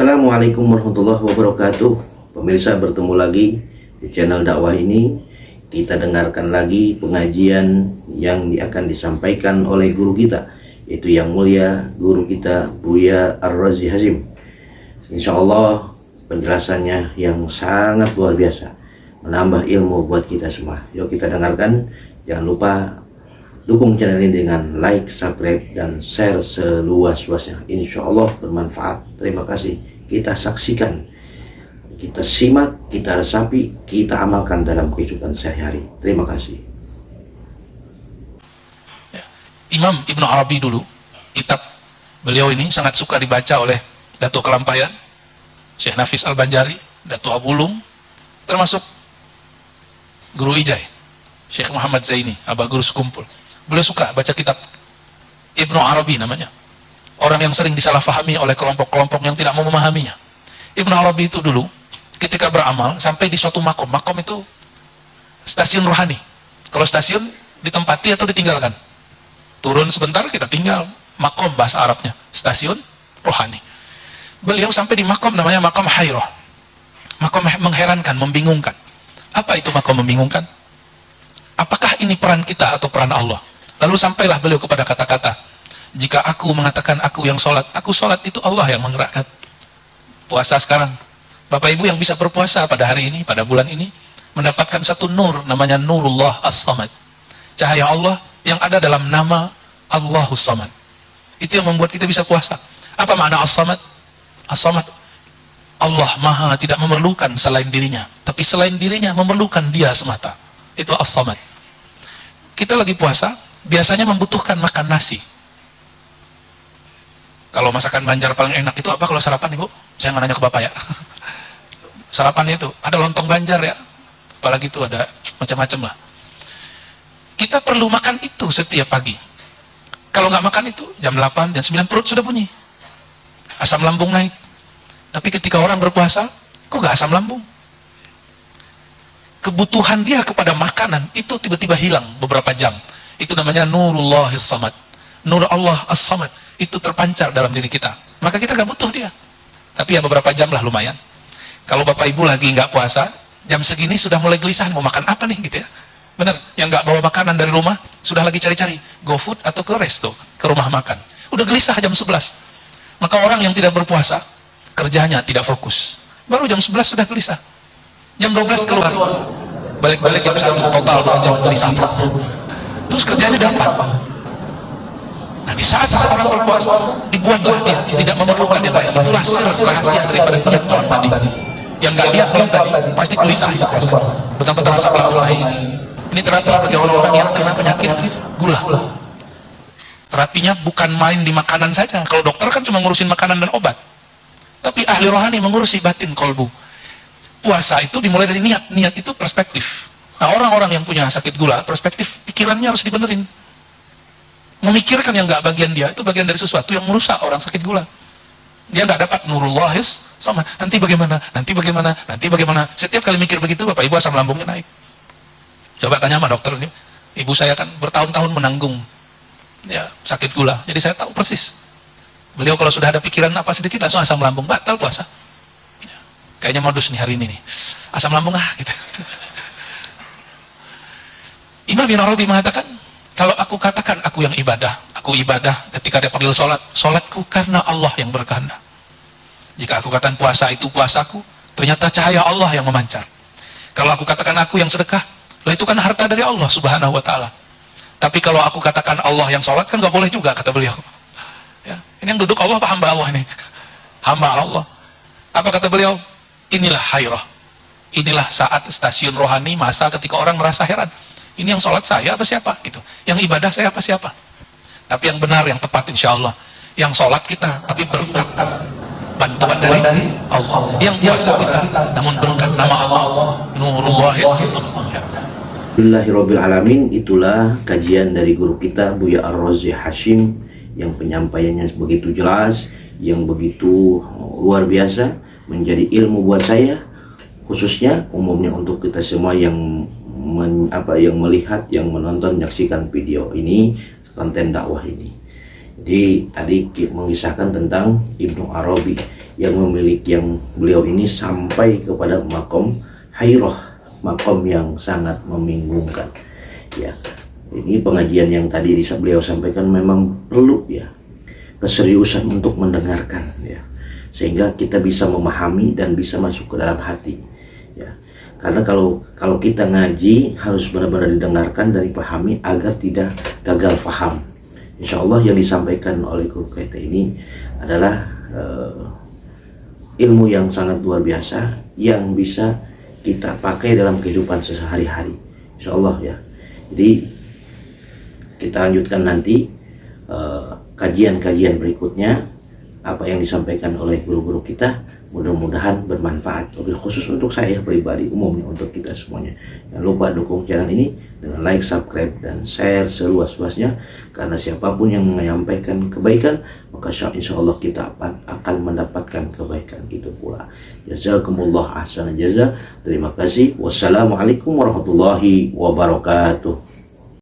Assalamualaikum warahmatullahi wabarakatuh. Pemirsa, bertemu lagi di channel dakwah ini. Kita dengarkan lagi pengajian yang akan disampaikan oleh guru kita, yaitu yang mulia guru kita Buya Ar-Razi Hashim. Insya Allah penjelasannya yang sangat luar biasa, menambah ilmu buat kita semua. Yuk kita dengarkan. Jangan lupa dukung channel ini dengan like, subscribe, dan share seluas-luasnya. Insya Allah bermanfaat. Terima kasih. Kita saksikan, kita simak, kita resapi, kita amalkan dalam kehidupan sehari-hari. Terima kasih. Imam Ibnu Arabi dulu, kitab beliau ini sangat suka dibaca oleh Datuk Kelampayan, Syekh Nafis Al-Banjari, Datuk Abulung, termasuk Guru Ijai, Syekh Muhammad Zaini, Abah Guru Sekumpul. Beliau suka baca kitab Ibnu Arabi namanya. Orang yang sering disalahfahami oleh kelompok-kelompok yang tidak mau memahaminya. Ibnu Arabi itu dulu ketika beramal sampai di suatu makom. Makom itu stasiun rohani. Kalau stasiun ditempati atau ditinggalkan. Turun sebentar kita tinggal. Makom bahasa Arabnya. Stasiun rohani. Beliau sampai di makom namanya makom hairah. Makom mengherankan, membingungkan. Apa itu makom membingungkan? Apakah ini peran kita atau peran Allah? Lalu sampailah beliau kepada kata-kata, jika aku mengatakan aku yang sholat, aku sholat, itu Allah yang menggerakkan. Puasa sekarang, Bapak Ibu yang bisa berpuasa pada hari ini, pada bulan ini, mendapatkan satu nur, namanya Nurullah As-Samad. Cahaya Allah yang ada dalam nama Allahus Samad. Itu yang membuat kita bisa puasa. Apa makna As-Samad? As-Samad, Allah Maha tidak memerlukan selain dirinya, tapi selain dirinya memerlukan dia semata. Itu As-Samad. Kita lagi puasa, biasanya membutuhkan makan nasi. Kalau masakan Banjar paling enak itu apa kalau sarapan, Ibu? Saya nggak nanya ke Bapak ya. Sarapannya itu ada lontong Banjar ya, apalagi itu ada macam-macam lah. Kita perlu makan itu setiap pagi. Kalau nggak makan itu jam 8, jam 9 perut sudah bunyi, asam lambung naik. Tapi ketika orang berpuasa, kok nggak asam lambung? Kebutuhan dia kepada makanan itu tiba-tiba hilang beberapa jam. Itu namanya Nurullah As-Samad. Nur Allah As-Samad itu terpancar dalam diri kita. Maka kita gak butuh dia. Tapi ya beberapa jam lah lumayan. Kalau Bapak Ibu lagi gak puasa, jam segini sudah mulai gelisah, mau makan apa nih gitu ya. Benar, yang gak bawa makanan dari rumah, sudah lagi cari-cari GoFood atau ke resto, ke rumah makan. Udah gelisah jam 11. Maka orang yang tidak berpuasa, kerjanya tidak fokus. Baru jam 11 sudah gelisah. Jam 12 keluar. Balik-balik jam 1 total 2 jam gelisah. Terus kerjanya gampang. Nah, di saat seseorang berpuasa, dibuatlah dia tidak memerlukan yang lain. Itulah sir rahasia daripada niat malam tadi. Yang nggak niat malam tadi pasti gelisah. Betapa terasa pelan ini terapi bagi orang-orang yang kena penyakit gula. Terapinya bukan main di makanan saja. Kalau dokter kan cuma ngurusin makanan dan obat. Tapi ahli rohani mengurusi batin kolbu. Puasa itu dimulai dari niat. Niat itu perspektif. Nah, orang-orang yang punya sakit gula, perspektif pikirannya harus dibenerin. Memikirkan yang nggak bagian dia, itu bagian dari sesuatu yang merusak orang sakit gula. Dia nggak dapat Nurullahis sama. Nanti bagaimana? Nanti bagaimana? Nanti bagaimana? Setiap kali mikir begitu, Bapak Ibu asam lambungnya naik. Coba tanya sama dokter ini. Ibu saya kan bertahun-tahun menanggung ya sakit gula, jadi saya tahu persis. Beliau kalau sudah ada pikiran apa sedikit langsung asam lambung, batal puasa. Ya, kayaknya modus nih hari ini nih. Asam lambung gitu. Imam Ibnu Arabi mengatakan, kalau aku katakan aku yang ibadah, aku ibadah ketika dia panggil sholat, sholatku karena Allah yang berkehendak. Jika aku katakan puasa itu puasaku, ternyata cahaya Allah yang memancar. Kalau aku katakan aku yang sedekah, lah itu kan harta dari Allah Subhanahu wa ta'ala. Tapi kalau aku katakan Allah yang sholat, kan gak boleh juga, kata beliau. Ya, ini yang duduk Allah apa hamba Allah ini? Hamba Allah. Apa kata beliau? Inilah hairah. Inilah saat stasiun rohani, masa ketika orang merasa heran. Ini yang sholat saya apa siapa? Gitu. Yang ibadah saya apa siapa? Tapi yang benar, yang tepat insya Allah. Yang sholat kita, tapi berkat bantuan dari Allah. Yang puasa kita, namun berkat nama Allah. Nurullah. Alhamdulillahirrabbilalamin. Itulah kajian dari guru kita Buya Ar-Razi Hashim, yang penyampaiannya begitu jelas, yang begitu luar biasa, menjadi ilmu buat saya, khususnya umumnya untuk kita semua yang yang melihat, yang menonton, menyaksikan video ini, konten dakwah ini. Jadi tadi mengisahkan tentang Ibnu Arabi yang memiliki yang beliau ini sampai kepada makom hairah, makom yang sangat membingungkan. Ya, ini pengajian yang tadi beliau sampaikan memang perlu ya keseriusan untuk mendengarkan ya, sehingga kita bisa memahami dan bisa masuk ke dalam hati ya. Karena kalau kita ngaji harus benar-benar didengarkan dan dipahami agar tidak gagal paham. Insya Allah yang disampaikan oleh guru kita ini adalah ilmu yang sangat luar biasa yang bisa kita pakai dalam kehidupan sehari-hari, insya Allah ya. Jadi kita lanjutkan nanti kajian-kajian berikutnya apa yang disampaikan oleh guru-guru kita, mudah-mudahan bermanfaat, lebih khusus untuk saya pribadi, umumnya untuk kita semuanya. Jangan lupa dukung channel ini dengan like, subscribe, dan share seluas-luasnya, karena siapapun yang menyampaikan kebaikan maka insya Allah kita akan mendapatkan kebaikan itu pula. Jazakumullah ahsanal jaza. Terima kasih. Wassalamualaikum warahmatullahi wabarakatuh.